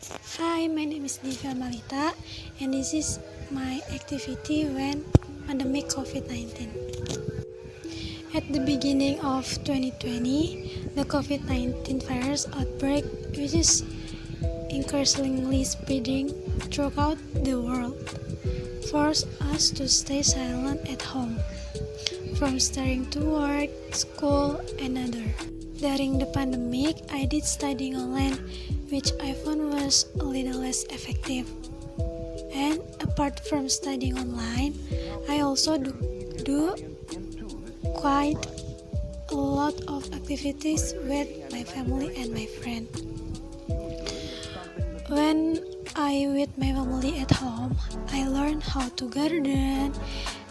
Hi, my name is Divya Malita, and this is my activity when pandemic COVID-19. At the beginning of 2020, the COVID-19 virus outbreak, which is increasingly spreading throughout the world, forced us to stay silent at home, from starting to work, school, and other. During the pandemic, I did studying online, which I found was a little less effective. And apart from studying online, I also do quite a lot of activities with my family and my friend. When I with my family at home, I learn how to garden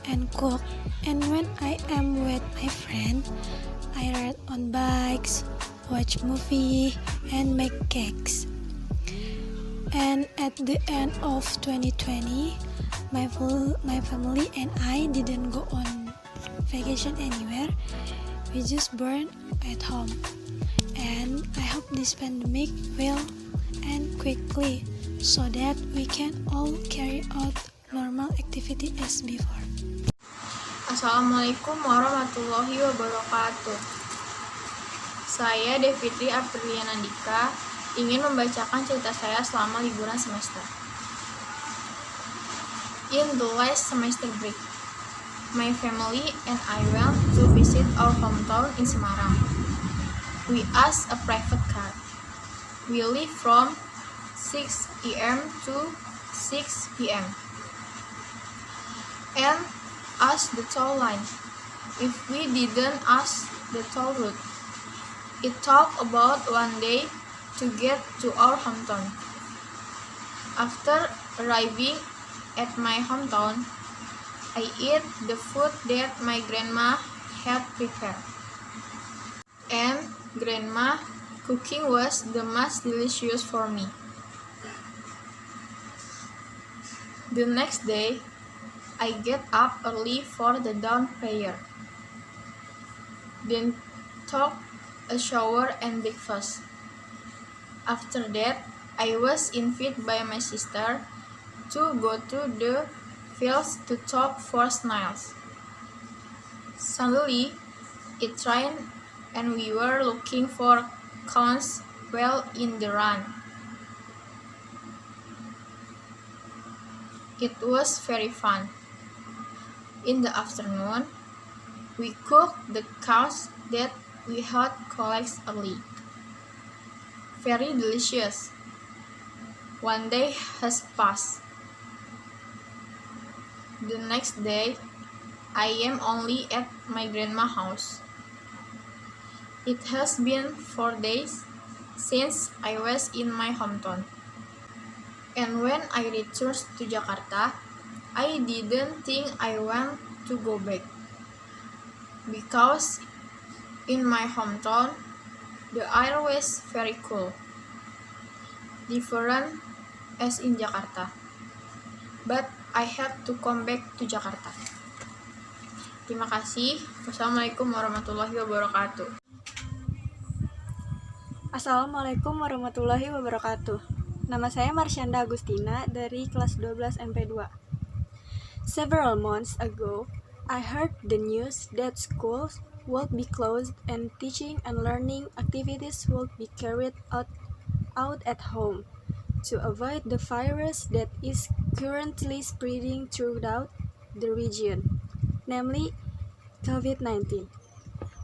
and cook. And when I am with my friend, I ride on bikes, watch movie, and make cakes. And at the end of 2020, my family and I didn't go on vacation anywhere. We just burned at home. And I hope this pandemic will end quickly so that we can all carry out normal activity as before. Assalamualaikum warahmatullahi wabarakatuh. Saya Devitri Apriliana Dika ingin membacakan cerita saya selama liburan semester. In the last semester break, my family and I went to visit our hometown in Semarang. We asked a private car. We leave from 6 a.m. to 6 p.m. and asked the toll line if we didn't ask the toll route. It took about 1 day to get to our hometown. After arriving at my hometown, I ate the food that my grandma had prepared. And grandma cooking was the most delicious for me. The next day, I get up early for the dawn prayer, then took a shower and breakfast. After that, I was invited by my sister to go to the fields to talk for snails. Suddenly, it rained and we were looking for cones well in the run. It was very fun. In the afternoon, we cooked the cows that we had collected early. Very delicious. 1 day has passed. The next day, I am only at my grandma's house. It has been 4 days since I was in my hometown. And when I returned to Jakarta, I didn't think I want to go back. Because in my hometown, the air was very cool, different as in Jakarta. But I have to come back to Jakarta. Terima kasih. Wassalamualaikum warahmatullahi wabarakatuh. Assalamualaikum warahmatullahi wabarakatuh. Nama saya Marsyanda Agustina dari kelas 12 MP2. Several months ago, I heard the news that schools would be closed and teaching and learning activities would be carried out at home to avoid the virus that is currently spreading throughout the region, namely COVID-19.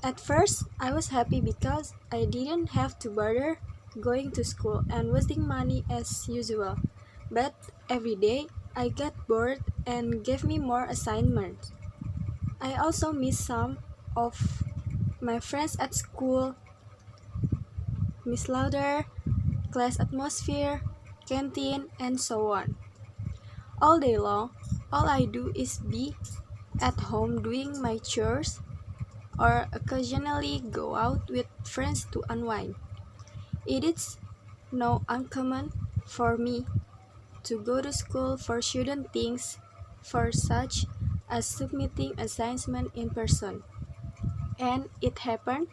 At first, I was happy because I didn't have to bother going to school and wasting money as usual. But every day, I got bored and gave me more assignments. I also miss some of my friends at school, Miss Lauder, class atmosphere, canteen, and so on. All day long, all I do is be at home doing my chores or occasionally go out with friends to unwind. It is not uncommon for me to go to school for student things for such as submitting assignment in person. And it happened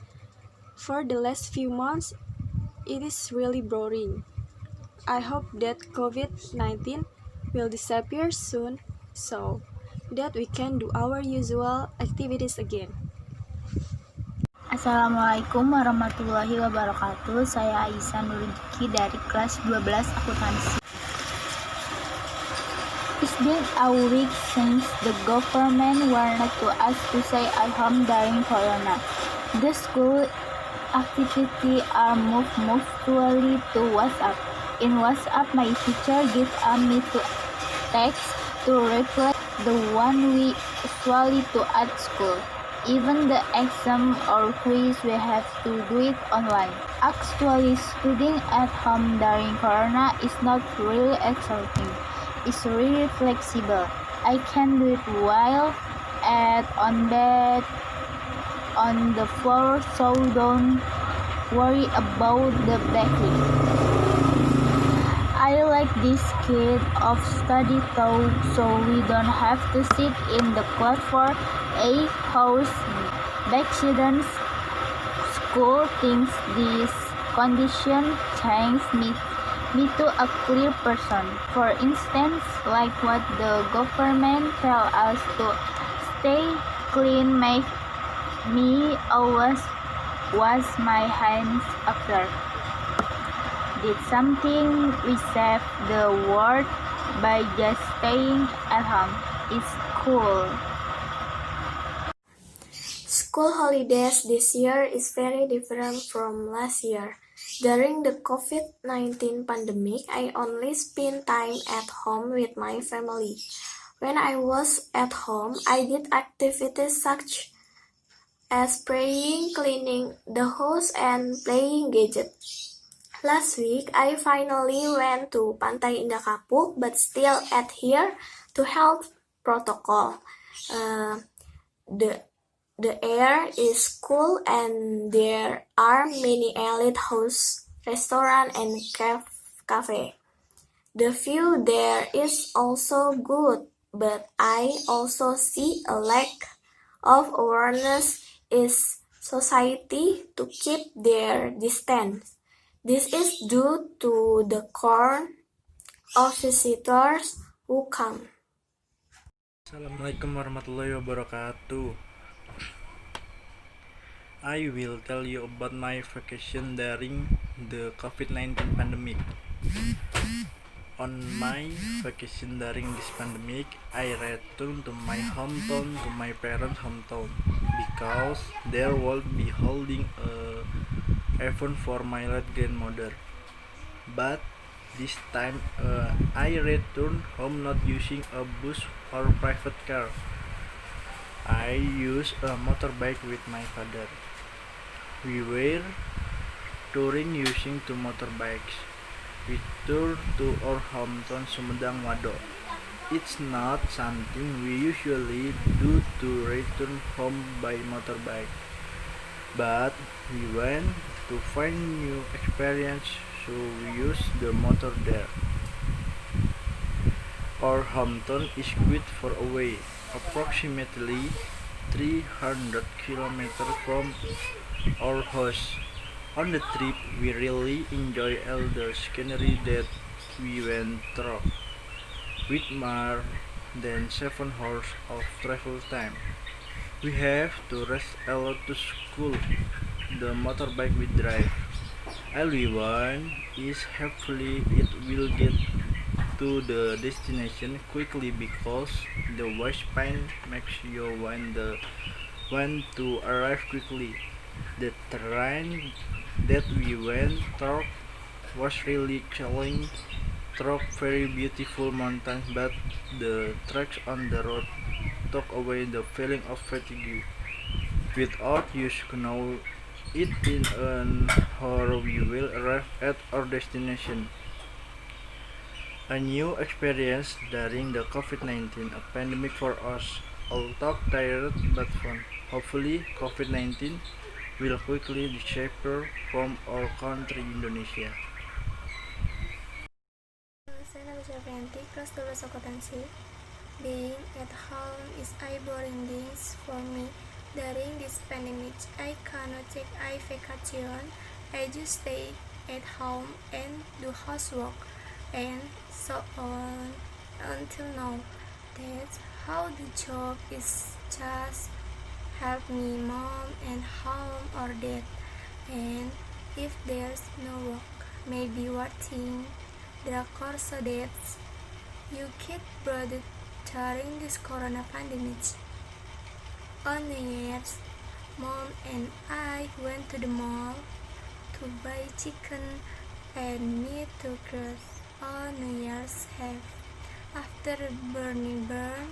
for the last few months. It is really boring. I hope that COVID-19 will disappear soon so that we can do our usual activities again. Assalamualaikum warahmatullahi wabarakatuh. Saya Aisyah Nurjiki dari kelas 12 akuntansi. It's been a week since the government warned to us to stay at home during Corona. The school activity are moved mostly to WhatsApp. In WhatsApp, my teacher gave me to text to reflect the one we usually do at school. Even the exam or quiz, we have to do it online. Actually, studying at home during Corona is not really exciting. It's really flexible. I can do it while on bed, on the floor, so don't worry about the backing. I like this kind of study though, so we don't have to sit in the class for 8 hours. Back students, school thinks this condition changed me to a clear person. For instance, like what the government tell us to stay clean, make me always wash my hands after. Did something we save the world by just staying at home. It's cool. School holidays this year is very different from last year. During the COVID-19 pandemic, I only spent time at home with my family. When I was at home, I did activities such as praying, cleaning the house, and playing gadgets. Last week, I finally went to Pantai Indah Kapuk, but still adhere to health protocol. The air is cool and there are many elite house, restaurant, and cafe. The view there is also good, but I also see a lack of awareness in society to keep their distance. This is due to the count of visitors who come. Assalamualaikum warahmatullahi wabarakatuh. I will tell you about my vacation during the COVID-19 pandemic. On my vacation during this pandemic, I returned to my hometown, to my parents' hometown, because there will be holding a event for my late grandmother. But this time I returned home not using a bus or private car. I used a motorbike with my father. We were touring using two motorbikes. We toured to our hometown Sumedang Wado. It's not something we usually do to return home by motorbike, but we went to find new experience, so we used the motor there. Our hometown is quite far away, approximately 300 kilometers from our house. On the trip, we really enjoy all the scenery that we went through, with more than 7 hours of travel time. We have to rest a lot to school. The motorbike we drive. All we want is hopefully it will get to the destination quickly, because the waist pain makes you want to arrive quickly. The terrain that we went through was really challenging, through very beautiful mountains, but the tracks on the road took away the feeling of fatigue. Without use know it in an hour we will arrive at our destination. A new experience during the COVID-19 pandemic for us, although tired but fun. Hopefully COVID-19 will quickly disappear from our country, Indonesia. Saya Nabila Febrianti, kelas 12 akuntansi. Being at home is a boring things for me. During this pandemic, I cannot take a vacation. I just stay at home and do housework. and so on until now. That's how the job is just help me mom and home or dad. And if there's no work, maybe watching drama so that you get bored during this corona pandemic. On New Year's, mom and I went to the mall to buy chicken and meat to cross on New Year's Eve. After Burning Burn,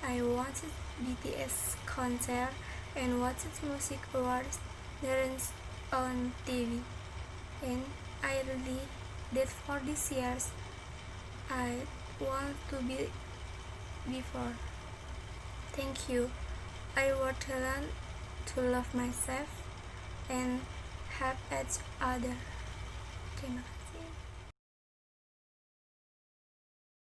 I watched BTS concert and watched music awards dance on TV. And I really did for this year's I want to be before. Thank you. I want to learn to love myself and help each other. Terima kasih.